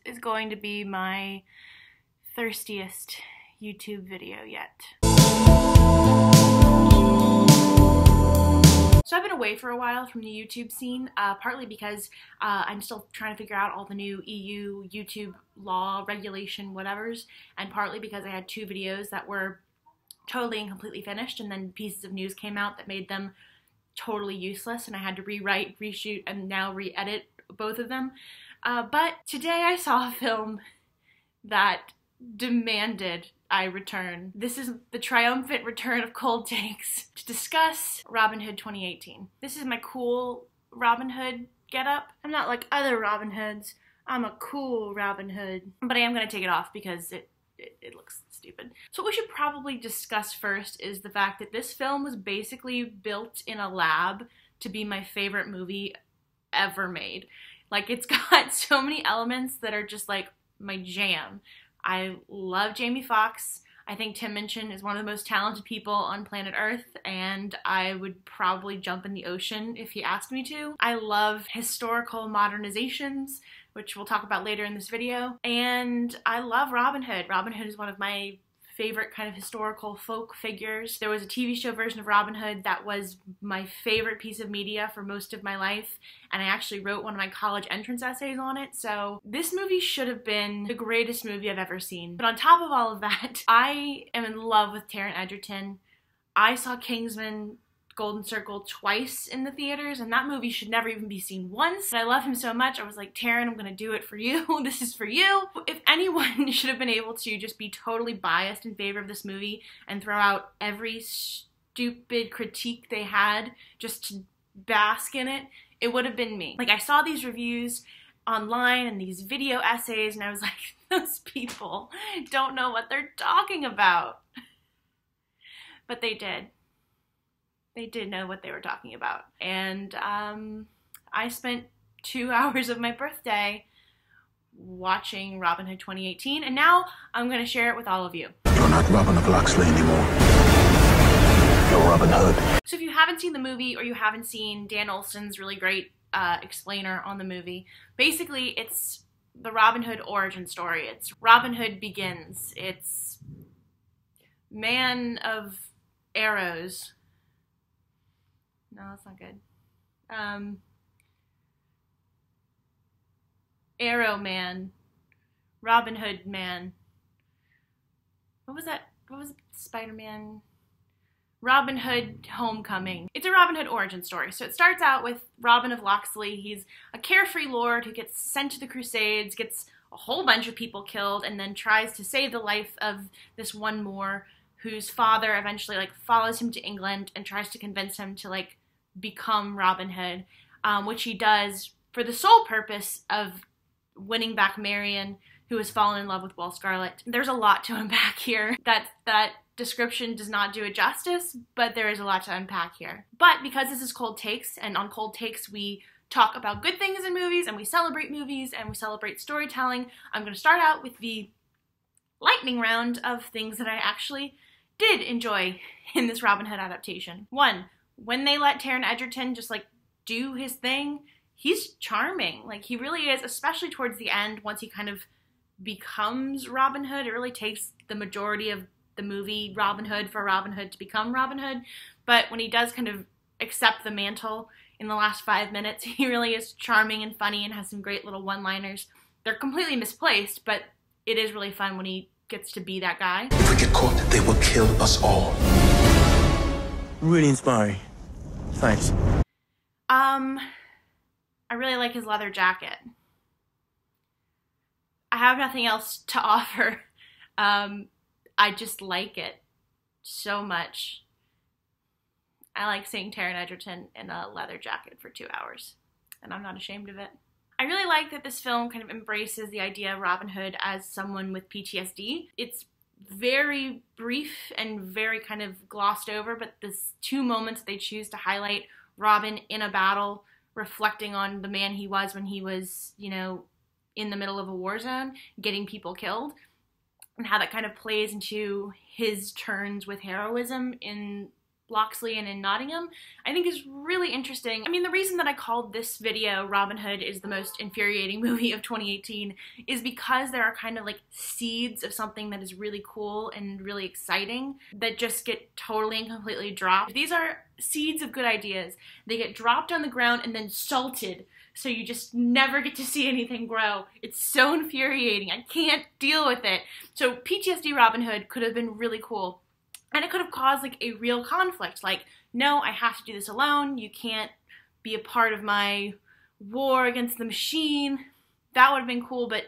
This is going to be my thirstiest YouTube video yet. So I've been away for a while from the YouTube scene, partly because I'm still trying to figure out all the new EU YouTube law, regulation, whatevers, and partly because I had two videos that were totally and completely finished, and then pieces of news came out that made them totally useless, and I had to rewrite, reshoot, and now re-edit both of them. But today I saw a film that demanded I return. This is the triumphant return of Cold Takes to discuss Robin Hood 2018. This is my cool Robin Hood getup. I'm not like other Robin Hoods. I'm a cool Robin Hood. But I am going to take it off because it looks stupid. So what we should probably discuss first is the fact that this film was basically built in a lab to be my favorite movie ever made. Like, it's got so many elements that are just like my jam. I love Jamie Foxx. I think Tim Minchin is one of the most talented people on planet Earth, and I would probably jump in the ocean if he asked me to. I love historical modernizations, which we'll talk about later in this video, and I love Robin Hood. Robin Hood is one of my favorite kind of historical folk figures. There was a TV show version of Robin Hood that was my favorite piece of media for most of my life, and I actually wrote one of my college entrance essays on it, so this movie should have been the greatest movie I've ever seen. But on top of all of that, I am in love with Taron Egerton. I saw Kingsman Golden Circle twice in the theaters, and that movie should never even be seen once. But I love him so much, I was like, Taron, I'm gonna do it for you. This is for you. If anyone should have been able to just be totally biased in favor of this movie and throw out every stupid critique they had just to bask in it, it would have been me. Like, I saw these reviews online and these video essays, and I was like, those people don't know what they're talking about. But they did. They did know what they were talking about. And I spent 2 hours of my birthday watching Robin Hood 2018, and now I'm going to share it with all of you. You're not Robin of Locksley anymore. You're Robin Hood. So if you haven't seen the movie, or you haven't seen Dan Olsen's really great explainer on the movie, basically it's the Robin Hood origin story. It's Robin Hood Begins. It's Man of Arrows. No, that's not good. Arrow Man. Robin Hood Man. What was that? What was Spider-Man? Robin Hood Homecoming. It's a Robin Hood origin story. So it starts out with Robin of Locksley. He's a carefree lord who gets sent to the Crusades, gets a whole bunch of people killed, and then tries to save the life of this one Moor whose father eventually like follows him to England and tries to convince him to like become Robin Hood, which he does for the sole purpose of winning back Marion, who has fallen in love with Will Scarlet. There's a lot to unpack here. That description does not do it justice, but there is a lot to unpack here. But because this is Cold Takes, and on Cold Takes we talk about good things in movies, and we celebrate movies, and we celebrate storytelling, I'm going to start out with the lightning round of things that I actually did enjoy in this Robin Hood adaptation. One, when they let Taron Egerton just like do his thing, he's charming. Like, he really is, especially towards the end, once he kind of becomes Robin Hood. It really takes the majority of the movie Robin Hood for Robin Hood to become Robin Hood. But when he does kind of accept the mantle in the last 5 minutes, he really is charming and funny and has some great little one-liners. They're completely misplaced, but it is really fun when he gets to be that guy. If we get caught, they will kill us all. Really inspiring. Thanks. I really like his leather jacket. I have nothing else to offer. I just like it so much. I like seeing Taron Egerton in a leather jacket for 2 hours, and I'm not ashamed of it. I really like that this film kind of embraces the idea of Robin Hood as someone with PTSD. It's very brief and very kind of glossed over, but the two moments they choose to highlight Robin in a battle, reflecting on the man he was when he was, you know, in the middle of a war zone, getting people killed, and how that kind of plays into his turns with heroism in Locksley and in Nottingham, I think is really interesting. I mean, the reason that I called this video Robin Hood is the most infuriating movie of 2018 is because there are kind of like seeds of something that is really cool and really exciting that just get totally and completely dropped. These are seeds of good ideas. They get dropped on the ground and then salted, so you just never get to see anything grow. It's so infuriating. I can't deal with it. So PTSD Robin Hood could have been really cool. And it could have caused like a real conflict. Like, no, I have to do this alone. You can't be a part of my war against the machine. That would have been cool, but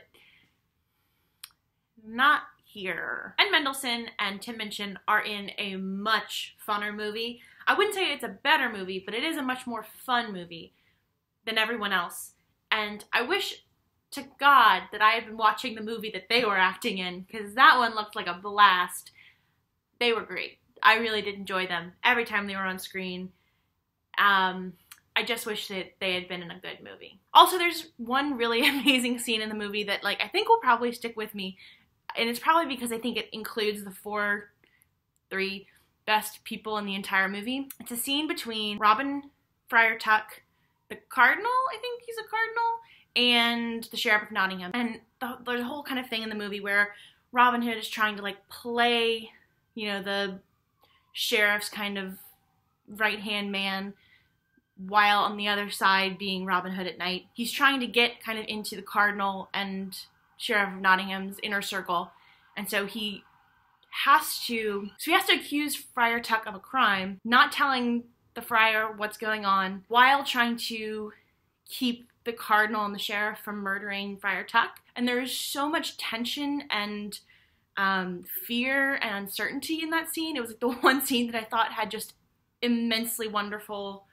not here. And Mendelsohn and Tim Minchin are in a much funner movie. I wouldn't say it's a better movie, but it is a much more fun movie than everyone else. And I wish to God that I had been watching the movie that they were acting in, because that one looked like a blast. They were great. I really did enjoy them every time they were on screen. I just wish that they had been in a good movie. Also, there's one really amazing scene in the movie that like I think will probably stick with me, and it's probably because I think it includes the three best people in the entire movie. It's a scene between Robin, Friar Tuck, the Cardinal, I think he's a Cardinal, and the Sheriff of Nottingham. And there's a whole kind of thing in the movie where Robin Hood is trying to like play, you know, the sheriff's kind of right-hand man, while on the other side being Robin Hood at night. He's trying to get kind of into the Cardinal and Sheriff of Nottingham's inner circle, and so he has to accuse Friar Tuck of a crime, not telling the friar what's going on, while trying to keep the Cardinal and the Sheriff from murdering Friar Tuck. And there's so much tension and fear and uncertainty in that scene. It was like the one scene that I thought had just immensely wonderful,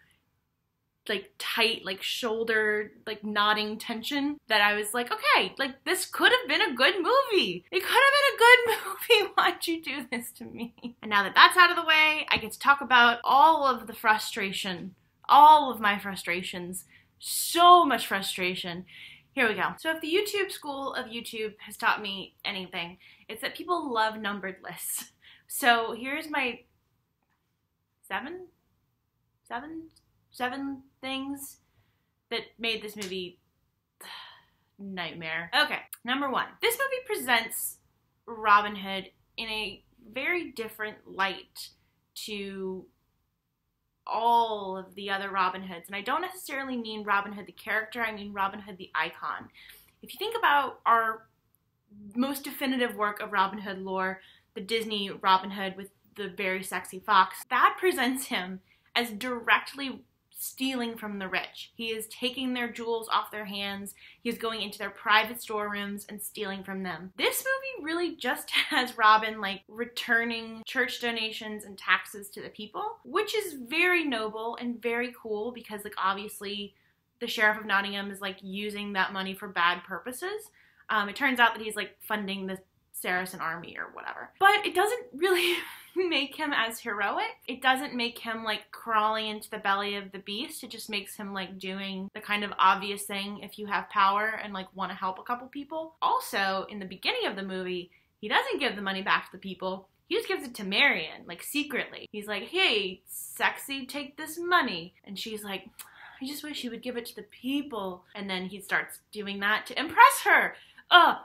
like tight, like shoulder, like nodding tension that I was like, okay, like this could have been a good movie. It could have been a good movie. Why'd you do this to me? And now that that's out of the way, I get to talk about all of the frustration, all of my frustrations, so much frustration. Here we go. So if the YouTube school of YouTube has taught me anything, it's that people love numbered lists. So here's my seven things that made this movie nightmare. Okay, number one. This movie presents Robin Hood in a very different light to all of the other Robin Hoods. And I don't necessarily mean Robin Hood the character, I mean Robin Hood the icon. If you think about our most definitive work of Robin Hood lore, the Disney Robin Hood with the very sexy fox, that presents him as directly stealing from the rich. He is taking their jewels off their hands. He is going into their private storerooms and stealing from them. This movie really just has Robin like returning church donations and taxes to the people, which is very noble and very cool because like obviously the Sheriff of Nottingham is like using that money for bad purposes. It turns out that he's like funding the Saracen army or whatever. But it doesn't really make him as heroic. It doesn't make him like crawling into the belly of the beast. It just makes him like doing the kind of obvious thing if you have power and like want to help a couple people. Also, in the beginning of the movie, he doesn't give the money back to the people. He just gives it to Marion, like secretly. He's like, hey, sexy, take this money. And she's like, I just wish you would give it to the people. And then he starts doing that to impress her.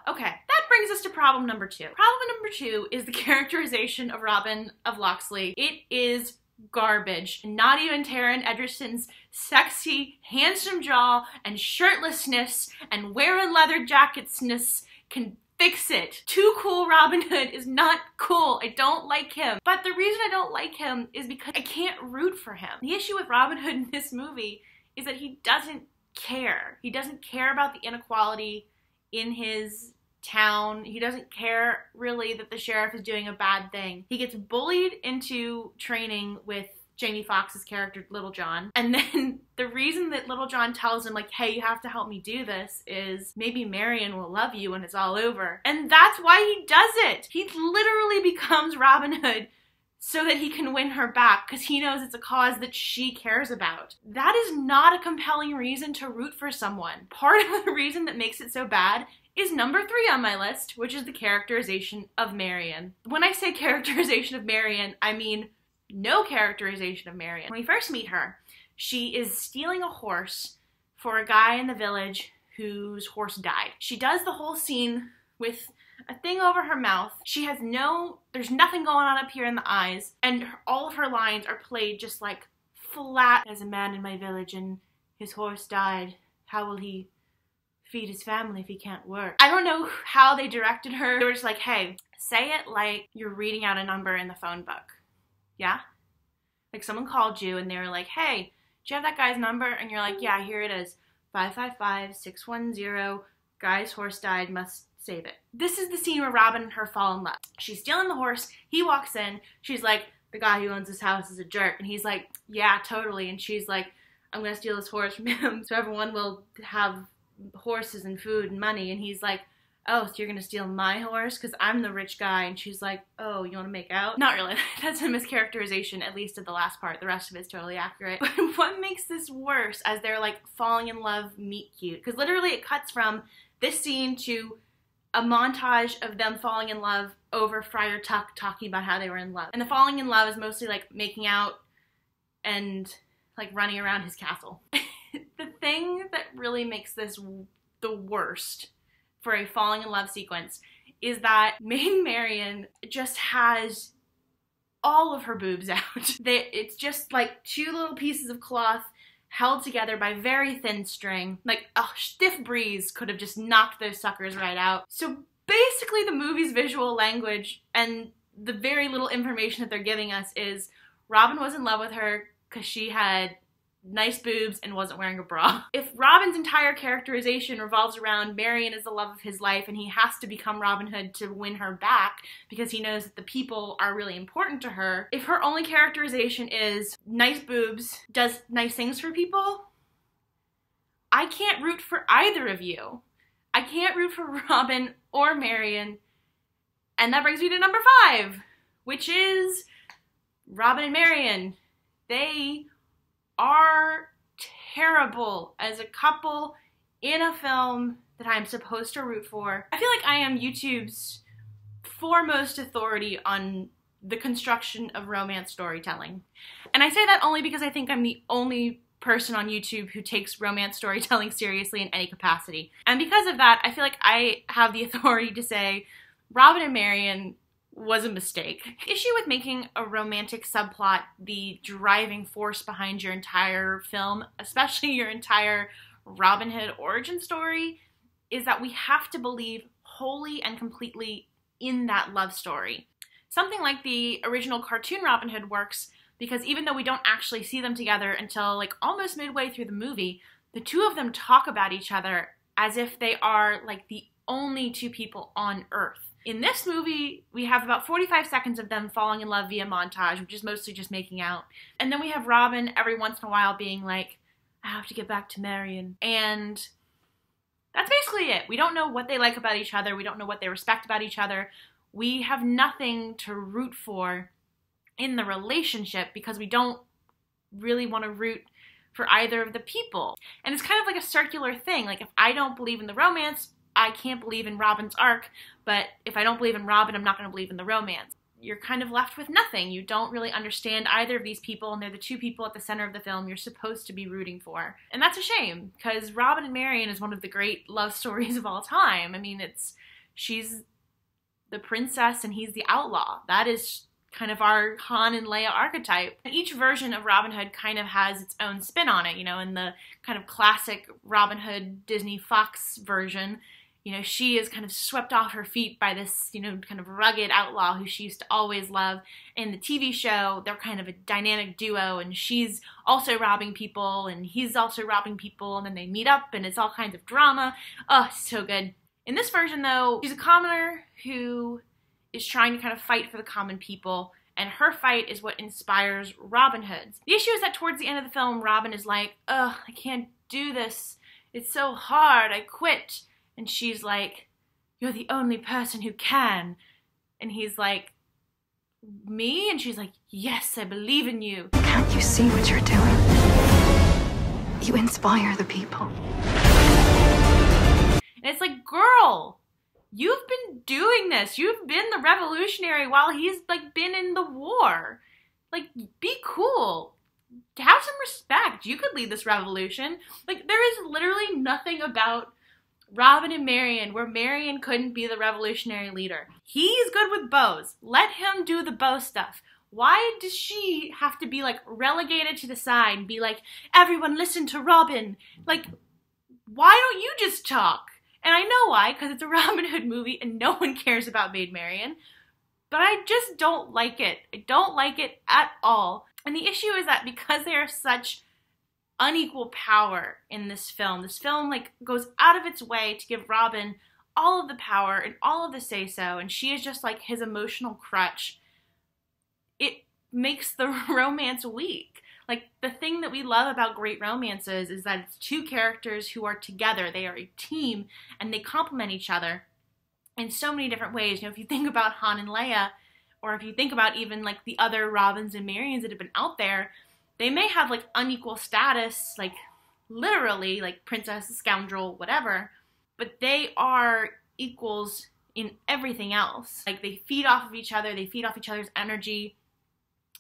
Okay. That brings us to problem number two. Problem number two is the characterization of Robin of Locksley. It is garbage. Not even Taron Egerton's sexy, handsome jaw and shirtlessness and wearing leather jacketsness can fix it. Too cool Robin Hood is not cool. I don't like him. But the reason I don't like him is because I can't root for him. The issue with Robin Hood in this movie is that he doesn't care. He doesn't care about the inequality in his town. He doesn't care really that the sheriff is doing a bad thing. He gets bullied into training with Jamie Foxx's character Little John, and then the reason that Little John tells him like, hey, you have to help me do this is maybe Marion will love you when it's all over. And that's why he does it. He literally becomes Robin Hood so that he can win her back because he knows it's a cause that she cares about. That is not a compelling reason to root for someone. Part of the reason that makes it so bad is number 3 on my list, which is the characterization of Marion. When I say characterization of Marion, I mean no characterization of Marion. When we first meet her, she is stealing a horse for a guy in the village whose horse died. She does the whole scene with a thing over her mouth. She has there's nothing going on up here in the eyes, and all of her lines are played just like flat. There's a man in my village and his horse died. How will he feed his family if he can't work? I don't know how they directed her. They were just like, hey, say it like you're reading out a number in the phone book. Yeah? Like someone called you and they were like, hey, do you have that guy's number? And you're like, yeah, here it is. 555-610. Guy's horse died, must save it. This is the scene where Robin and her fall in love. She's stealing the horse. He walks in. She's like, the guy who owns this house is a jerk. And he's like, yeah, totally. And she's like, I'm going to steal this horse from him so everyone will have horses and food and money. And he's like, oh, so you're going to steal my horse? Because I'm the rich guy. And she's like, oh, you want to make out? Not really. That's a mischaracterization, at least of the last part. The rest of it's totally accurate. But what makes this worse as they're like falling in love meet cute? Because literally it cuts from this scene to a montage of them falling in love over Friar Tuck talking about how they were in love. And the falling in love is mostly like making out and like running around his castle. The thing that really makes this the worst for a falling in love sequence is that Maid Marian just has all of her boobs out. It's just like two little pieces of cloth held together by very thin string. Like a stiff breeze could have just knocked those suckers right out. So basically the movie's visual language and the very little information that they're giving us is Robin was in love with her because she had nice boobs and wasn't wearing a bra. If Robin's entire characterization revolves around Marion is the love of his life and he has to become Robin Hood to win her back because he knows that the people are really important to her, if her only characterization is nice boobs, does nice things for people, I can't root for either of you. I can't root for Robin or Marion. And that brings me to number 5, which is Robin and Marion. They are terrible as a couple in a film that I'm supposed to root for. I feel like I am YouTube's foremost authority on the construction of romance storytelling. And I say that only because I think I'm the only person on YouTube who takes romance storytelling seriously in any capacity. And because of that, I feel like I have the authority to say Robin and Marion was a mistake. The issue with making a romantic subplot the driving force behind your entire film, especially your entire Robin Hood origin story, is that we have to believe wholly and completely in that love story. Something like the original cartoon Robin Hood works because even though we don't actually see them together until like almost midway through the movie, the two of them talk about each other as if they are like the only two people on Earth. In this movie, we have about 45 seconds of them falling in love via montage, which is mostly just making out. And then we have Robin every once in a while being like, I have to get back to Marion. And that's basically it. We don't know what they like about each other. We don't know what they respect about each other. We have nothing to root for in the relationship because we don't really want to root for either of the people. And it's kind of like a circular thing. Like if I don't believe in the romance, I can't believe in Robin's arc, but if I don't believe in Robin, I'm not going to believe in the romance. You're kind of left with nothing. You don't really understand either of these people, and they're the two people at the center of the film you're supposed to be rooting for. And that's a shame, because Robin and Marion is one of the great love stories of all time. I mean, she's the princess and he's the outlaw. That is kind of our Han and Leia archetype. And each version of Robin Hood kind of has its own spin on it, you know, in the kind of classic Robin Hood Disney Foxx version. You know, she is kind of swept off her feet by this, you know, kind of rugged outlaw who she used to always love. In the TV show, they're kind of a dynamic duo, and she's also robbing people, and he's also robbing people, and then they meet up, and it's all kinds of drama. Oh, so good. In this version, though, she's a commoner who is trying to kind of fight for the common people, and her fight is what inspires Robin Hood's. The issue is that towards the end of the film, Robin is like, ugh, I can't do this. It's so hard. I quit. And she's like, you're the only person who can. And he's like, me? And she's like, yes, I believe in you. Can't you see what you're doing? You inspire the people. And it's like, girl, you've been doing this. You've been the revolutionary while he's like been in the war. Like, be cool. Have some respect. You could lead this revolution. Like, there is literally nothing about Robin and Marion where Marion couldn't be the revolutionary leader. He's good with bows. Let him do the bow stuff. Why does she have to be, like, relegated to the side and be like, everyone listen to Robin? Like, why don't you just talk? And I know why, because it's a Robin Hood movie and no one cares about Maid Marian. But I just don't like it. I don't like it at all. And the issue is that because they are such unequal power in this film like goes out of its way to give Robin all of the power and all of the say-so, and she is just like his emotional crutch. It makes the romance weak. Like, the thing that we love about great romances is that it's two characters who are together. They are a team, and they complement each other in so many different ways. You know, if you think about Han and Leia, or if you think about even, like, the other Robins and Marians that have been out there, they may have, like, unequal status, like, literally, like, princess, scoundrel, whatever, but they are equals in everything else. Like, they feed off of each other, they feed off each other's energy.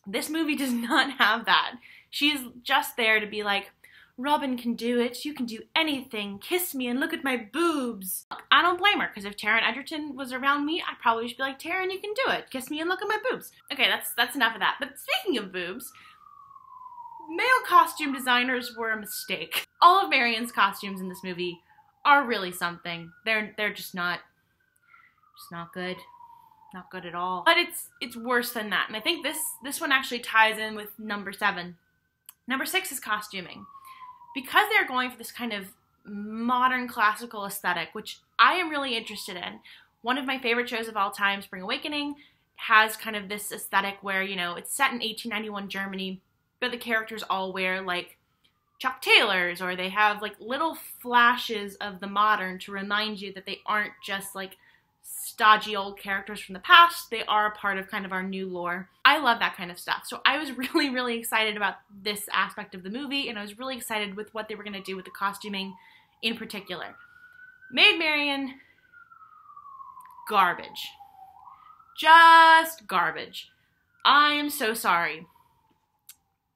This movie does not have that. She is just there to be like, Robin can do it, you can do anything, kiss me and look at my boobs. I don't blame her, because if Taron Egerton was around me, I'd probably just be like, Taron, you can do it, kiss me and look at my boobs. Okay, that's enough of that. But speaking of boobs, male costume designers were a mistake. All of Marion's costumes in this movie are really something. They're just not good. Not good at all. But it's worse than that. And I think this one actually ties in with number 7. Number 6 is costuming. Because they're going for this kind of modern classical aesthetic, which I am really interested in. One of my favorite shows of all time, Spring Awakening, has kind of this aesthetic where, you know, it's set in 1891 Germany, but the characters all wear, like, Chuck Taylors, or they have, like, little flashes of the modern to remind you that they aren't just, like, stodgy old characters from the past. They are a part of kind of our new lore. I love that kind of stuff. So I was really, really excited about this aspect of the movie, and I was really excited with what they were going to do with the costuming in particular. Maid Marian, garbage. Just garbage. I am so sorry.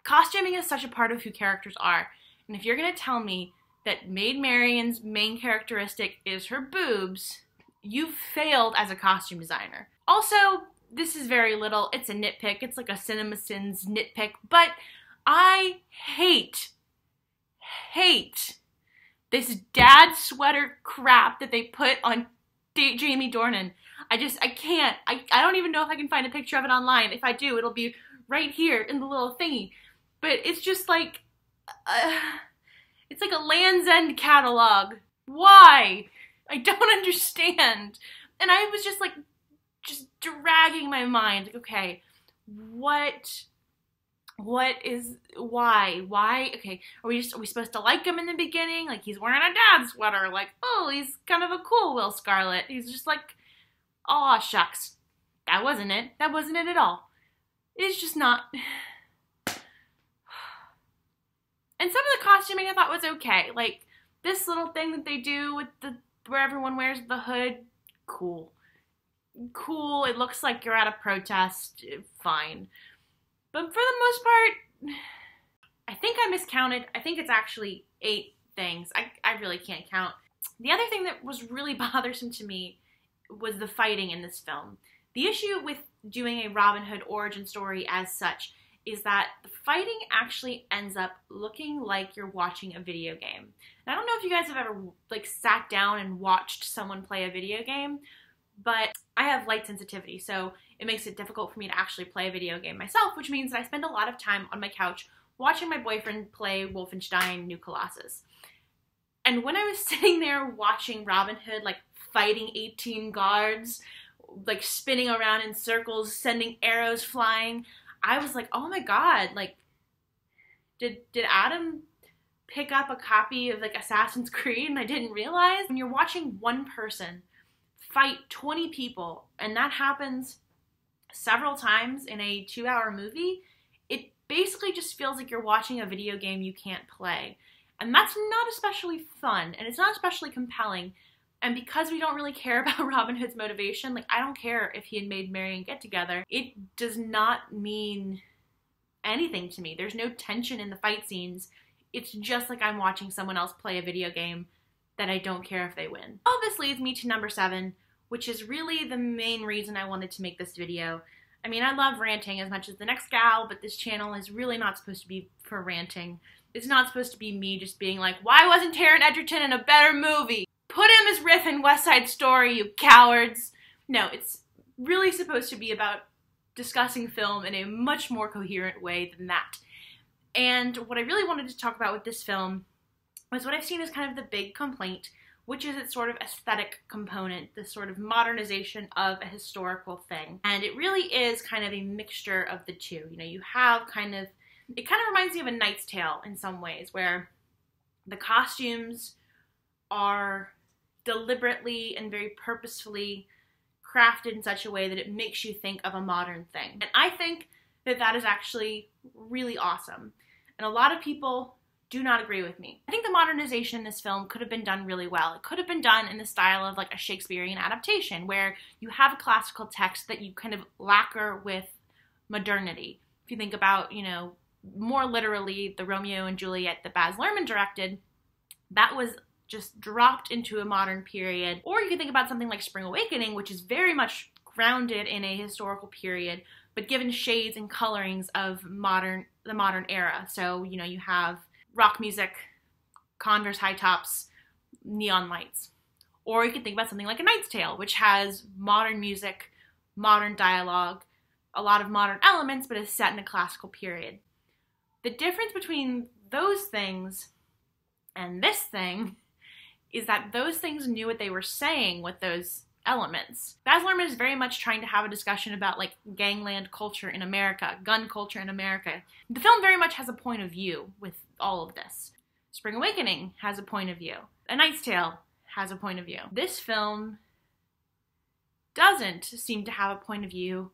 Costuming is such a part of who characters are, and if you're going to tell me that Maid Marian's main characteristic is her boobs, you failed as a costume designer. Also, this is very little. It's a nitpick. It's like a CinemaSins nitpick. But I hate this dad sweater crap that they put on Jamie Dornan. I can't. I don't even know if I can find a picture of it online. If I do, it'll be right here in the little thingy. But it's just like, it's like a Land's End catalog. Why? I don't understand. And I was just like, just dragging my mind. Like, okay, why? Okay, are we supposed to like him in the beginning? Like, he's wearing a dad sweater. Like, oh, he's kind of a cool Will Scarlet. He's just like, aw, shucks. That wasn't it. That wasn't it at all. It's just not. And some of the costuming I thought was okay. Like, this little thing that they do with where everyone wears the hood, cool. Cool, it looks like you're at a protest, fine. But for the most part, I think I miscounted. I think it's actually 8 things. I really can't count. The other thing that was really bothersome to me was the fighting in this film. The issue with doing a Robin Hood origin story as such is that the fighting actually ends up looking like you're watching a video game. And I don't know if you guys have ever like sat down and watched someone play a video game, but I have light sensitivity, so it makes it difficult for me to actually play a video game myself, which means that I spend a lot of time on my couch watching my boyfriend play Wolfenstein New Colossus. And when I was sitting there watching Robin Hood, like, fighting 18 guards, like, spinning around in circles, sending arrows flying, I was like, oh my god, like, did Adam pick up a copy of, like, Assassin's Creed and I didn't realize? When you're watching one person fight 20 people, and that happens several times in a 2-hour movie, it basically just feels like you're watching a video game you can't play. And that's not especially fun, and it's not especially compelling. And because we don't really care about Robin Hood's motivation, like, I don't care if he and Maid Marian get together, it does not mean anything to me. There's no tension in the fight scenes. It's just like I'm watching someone else play a video game that I don't care if they win. All this leads me to number 7, which is really the main reason I wanted to make this video. I mean, I love ranting as much as the next gal, but this channel is really not supposed to be for ranting. It's not supposed to be me just being like, why wasn't Taron Egerton in a better movie? Put him as Riff in West Side Story, you cowards. No, it's really supposed to be about discussing film in a much more coherent way than that. And what I really wanted to talk about with this film was what I've seen as kind of the big complaint, which is its sort of aesthetic component, this sort of modernization of a historical thing. And it really is kind of a mixture of the two. You know, you have it kind of reminds me of A Knight's Tale in some ways, where the costumes are deliberately and very purposefully crafted in such a way that it makes you think of a modern thing. And I think that that is actually really awesome. And a lot of people do not agree with me. I think the modernization in this film could have been done really well. It could have been done in the style of like a Shakespearean adaptation, where you have a classical text that you kind of lacquer with modernity. If you think about, you know, more literally the Romeo and Juliet that Baz Luhrmann directed, that was just dropped into a modern period. Or you can think about something like Spring Awakening, which is very much grounded in a historical period, but given shades and colorings of the modern era. So, you know, you have rock music, Converse high tops, neon lights. Or you could think about something like A Knight's Tale, which has modern music, modern dialogue, a lot of modern elements, but is set in a classical period. The difference between those things and this thing is that those things knew what they were saying with those elements. Baz Luhrmann is very much trying to have a discussion about like gangland culture in America, gun culture in America. The film very much has a point of view with all of this. Spring Awakening has a point of view. A Knight's Tale has a point of view. This film doesn't seem to have a point of view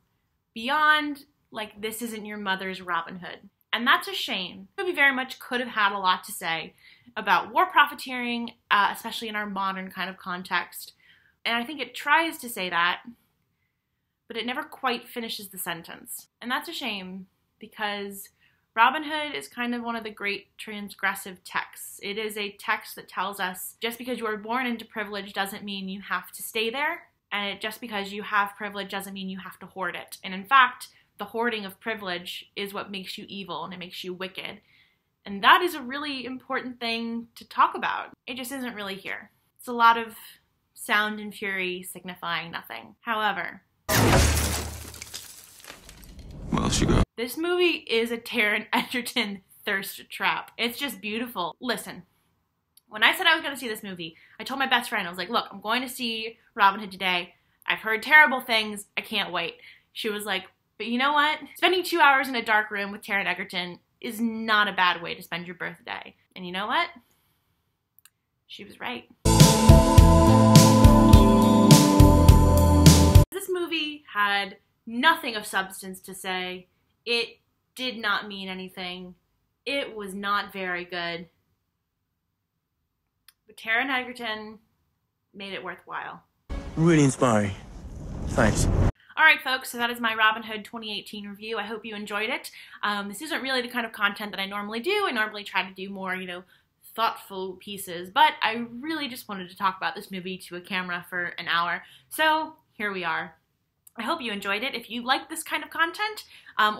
beyond like, this isn't your mother's Robin Hood. And that's a shame. The movie very much could have had a lot to say about war profiteering, especially in our modern kind of context. And I think it tries to say that, but it never quite finishes the sentence. And that's a shame, because Robin Hood is kind of one of the great transgressive texts. It is a text that tells us just because you are born into privilege doesn't mean you have to stay there, and just because you have privilege doesn't mean you have to hoard it. And in fact, the hoarding of privilege is what makes you evil and it makes you wicked. And that is a really important thing to talk about. It just isn't really here. It's a lot of sound and fury signifying nothing. However, Well, she got. This movie is a Taron Egerton thirst trap. It's just beautiful. Listen, when I said I was going to see this movie, I told my best friend, I was like, look, I'm going to see Robin Hood today. I've heard terrible things. I can't wait. She was like, but you know what? Spending 2 hours in a dark room with Taron Egerton is not a bad way to spend your birthday. And you know what? She was right. This movie had nothing of substance to say. It did not mean anything. It was not very good. But Taron Egerton made it worthwhile. Really inspiring. Thanks. Alright folks, so that is my Robin Hood 2018 review. I hope you enjoyed it. This isn't really the kind of content that I normally do. I normally try to do more, you know, thoughtful pieces, but I really just wanted to talk about this movie to a camera for an hour. So here we are. I hope you enjoyed it. If you like this kind of content,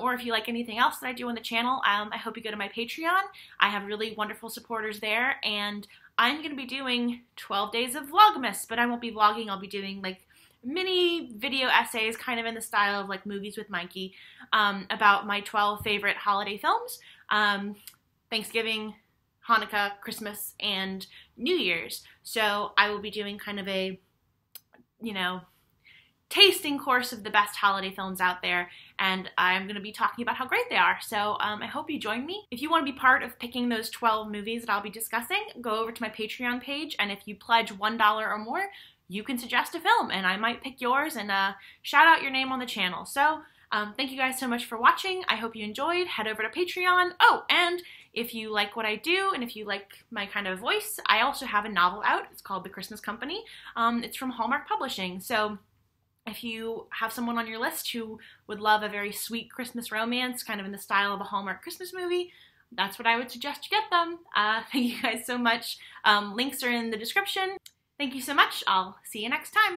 or if you like anything else that I do on the channel, I hope you go to my Patreon. I have really wonderful supporters there, and I'm going to be doing 12 days of Vlogmas, but I won't be vlogging. I'll be doing like mini video essays, kind of in the style of like Movies with Mikey, about my 12 favorite holiday films, Thanksgiving, Hanukkah, Christmas, and New Year's. So I will be doing kind of a, you know, tasting course of the best holiday films out there, and I'm going to be talking about how great they are. So I hope you join me. If you want to be part of picking those 12 movies that I'll be discussing, go over to my Patreon page, and if you pledge $1 or more, you can suggest a film, and I might pick yours and shout out your name on the channel. So thank you guys so much for watching. I hope you enjoyed. Head over to Patreon. Oh, and if you like what I do, and if you like my kind of voice, I also have a novel out. It's called The Christmas Company. It's from Hallmark Publishing. So If you have someone on your list who would love a very sweet Christmas romance, kind of in the style of a Hallmark Christmas movie, that's what I would suggest you get them. Thank you guys so much. Links are in the description. Thank you so much. I'll see you next time.